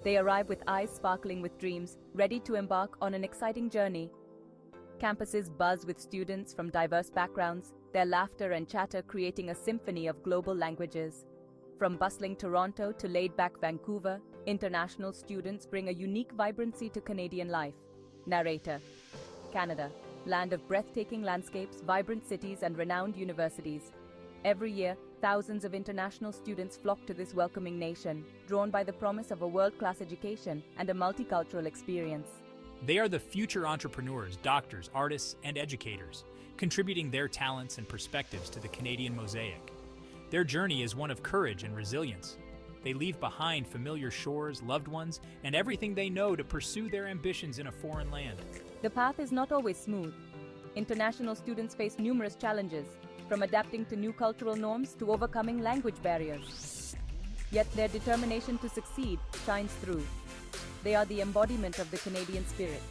They arrive with eyes sparkling with dreams, ready to embark on an exciting journey. Campuses buzz with students from diverse backgrounds, their laughter and chatter creating a symphony of global languages. From bustling Toronto to laid-back Vancouver, international students bring a unique vibrancy to Canadian life. Narrator: Canada, land of breathtaking landscapes, vibrant cities, and renowned universities. Every year, thousands of international students flock to this welcoming nation, drawn by the promise of a world-class education and a multicultural experience. They are the future entrepreneurs, doctors, artists, and educators, contributing their talents and perspectives to the Canadian mosaic. Their journey is one of courage and resilience. They leave behind familiar shores, loved ones, and everything they know to pursue their ambitions in a foreign land. The path is not always smooth. International students face numerous challenges, from adapting to new cultural norms to overcoming language barriers. Yet their determination to succeed shines through. They are the embodiment of the Canadian spirit,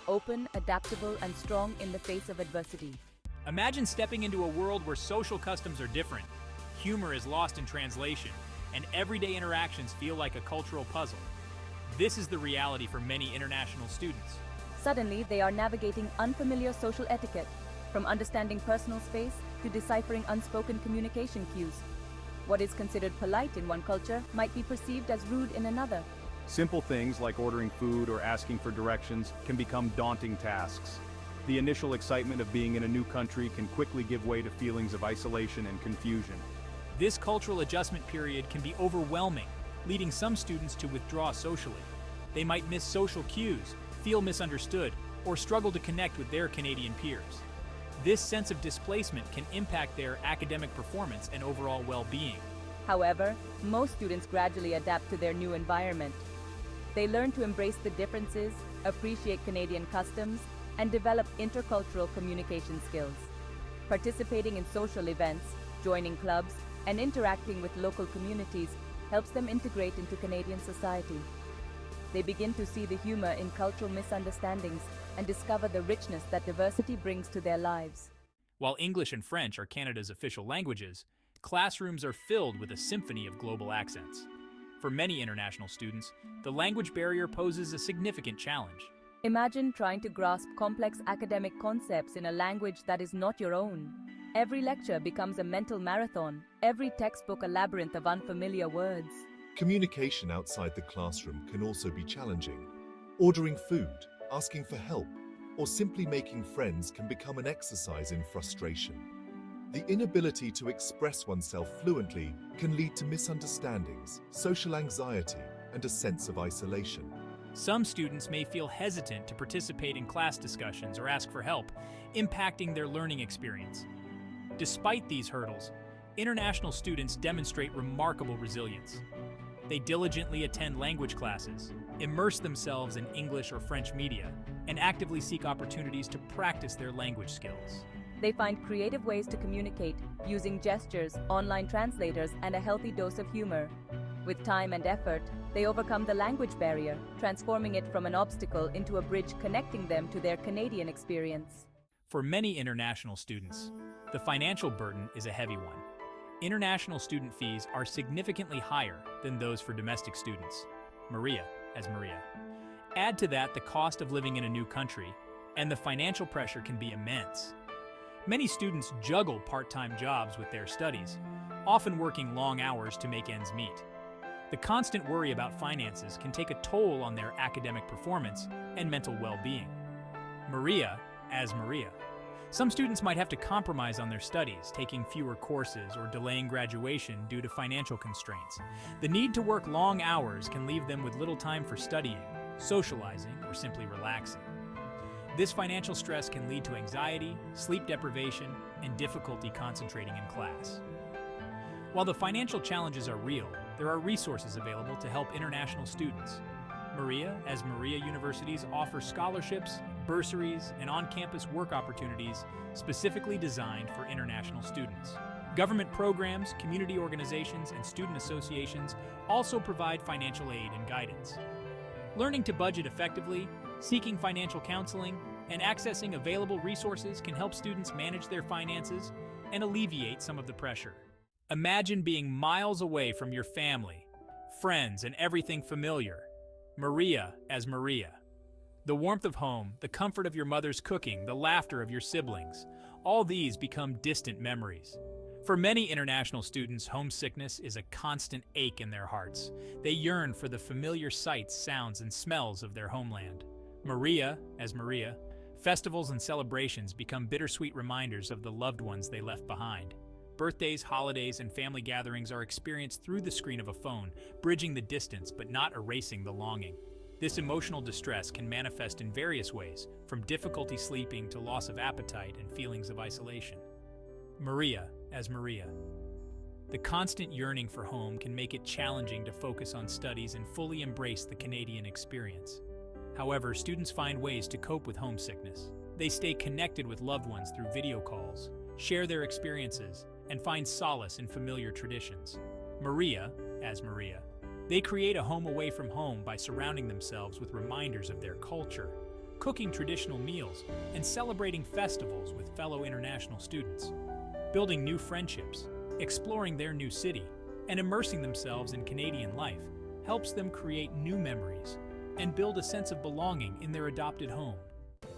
open, adaptable, and strong in the face of adversity. Imagine stepping into a world where social customs are different, humor is lost in translation, and everyday interactions feel like a cultural puzzle. This is the reality for many international students. Suddenly, they are navigating unfamiliar social etiquette, from understanding personal space to deciphering unspoken communication cues. What is considered polite in one culture might be perceived as rude in another. Simple things like ordering food or asking for directions can become daunting tasks. The initial excitement of being in a new country can quickly give way to feelings of isolation and confusion. This cultural adjustment period can be overwhelming, leading some students to withdraw socially. They might miss social cues, feel misunderstood, or struggle to connect with their Canadian peers. This sense of displacement can impact their academic performance and overall well-being. However, most students gradually adapt to their new environment. They learn to embrace the differences, appreciate Canadian customs, and develop intercultural communication skills. Participating in social events, joining clubs, and interacting with local communities helps them integrate into Canadian society. They begin to see the humor in cultural misunderstandings and discover the richness that diversity brings to their lives. While English and French are Canada's official languages, classrooms are filled with a symphony of global accents. For many international students, the language barrier poses a significant challenge. Imagine trying to grasp complex academic concepts in a language that is not your own. Every lecture becomes a mental marathon, every textbook a labyrinth of unfamiliar words. Communication outside the classroom can also be challenging. Ordering food, asking for help, or simply making friends can become an exercise in frustration. The inability to express oneself fluently can lead to misunderstandings, social anxiety, and a sense of isolation. Some students may feel hesitant to participate in class discussions or ask for help, impacting their learning experience. Despite these hurdles, international students demonstrate remarkable resilience. They diligently attend language classes, immerse themselves in English or French media, and actively seek opportunities to practice their language skills. They find creative ways to communicate, using gestures, online translators, and a healthy dose of humor. With time and effort, they overcome the language barrier, transforming it from an obstacle into a bridge connecting them to their Canadian experience. For many international students, the financial burden is a heavy one. International student fees are significantly higher than those for domestic students. Maria. Add to that the cost of living in a new country, and the financial pressure can be immense. Many students juggle part-time jobs with their studies, often working long hours to make ends meet. The constant worry about finances can take a toll on their academic performance and mental well-being. Maria. Some students might have to compromise on their studies, taking fewer courses or delaying graduation due to financial constraints. The need to work long hours can leave them with little time for studying, socializing, or simply relaxing. This financial stress can lead to anxiety, sleep deprivation, and difficulty concentrating in class. While the financial challenges are real, there are resources available to help international students. Maria universities offer scholarships, bursaries, and on-campus work opportunities specifically designed for international students. Government programs, community organizations, and student associations also provide financial aid and guidance. Learning to budget effectively, seeking financial counseling, and accessing available resources can help students manage their finances and alleviate some of the pressure. Imagine being miles away from your family, friends, and everything familiar. Maria as Maria. The warmth of home, the comfort of your mother's cooking, the laughter of your siblings, all these become distant memories. For many international students, homesickness is a constant ache in their hearts. They yearn for the familiar sights, sounds, and smells of their homeland. Maria as Maria. Festivals and celebrations become bittersweet reminders of the loved ones they left behind. Birthdays, holidays, and family gatherings are experienced through the screen of a phone, bridging the distance but not erasing the longing. This emotional distress can manifest in various ways, from difficulty sleeping to loss of appetite and feelings of isolation. Maria as Maria. The constant yearning for home can make it challenging to focus on studies and fully embrace the Canadian experience. However, students find ways to cope with homesickness. They stay connected with loved ones through video calls, share their experiences, and find solace in familiar traditions. Maria as Maria. They create a home away from home by surrounding themselves with reminders of their culture, cooking traditional meals, and celebrating festivals with fellow international students. Building new friendships, exploring their new city, and immersing themselves in Canadian life helps them create new memories and build a sense of belonging in their adopted home.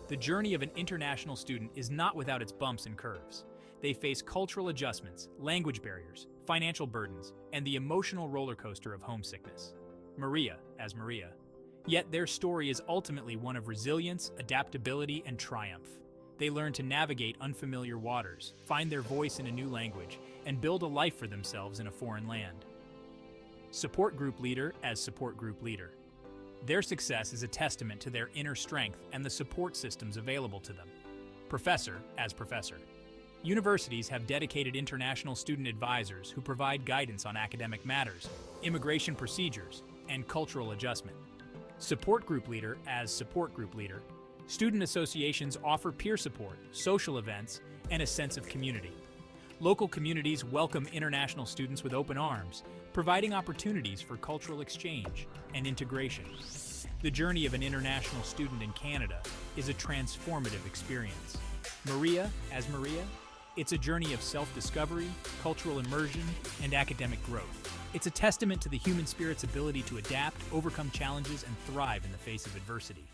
The journey of an international student is not without its bumps and curves. They face cultural adjustments, language barriers, financial burdens, and the emotional roller coaster of homesickness. Maria as Maria. Yet their story is ultimately one of resilience, adaptability, and triumph. They learn to navigate unfamiliar waters, find their voice in a new language, and build a life for themselves in a foreign land. Support group leader as support group leader. Their success is a testament to their inner strength and the support systems available to them. Professor as professor. Universities have dedicated international student advisors who provide guidance on academic matters, immigration procedures, and cultural adjustment. Support group leader as support group leader. Student associations offer peer support, social events, and a sense of community. Local communities welcome international students with open arms, providing opportunities for cultural exchange and integration. The journey of an international student in Canada is a transformative experience. Maria as Maria. It's a journey of self-discovery, cultural immersion, and academic growth. It's a testament to the human spirit's ability to adapt, overcome challenges, and thrive in the face of adversity.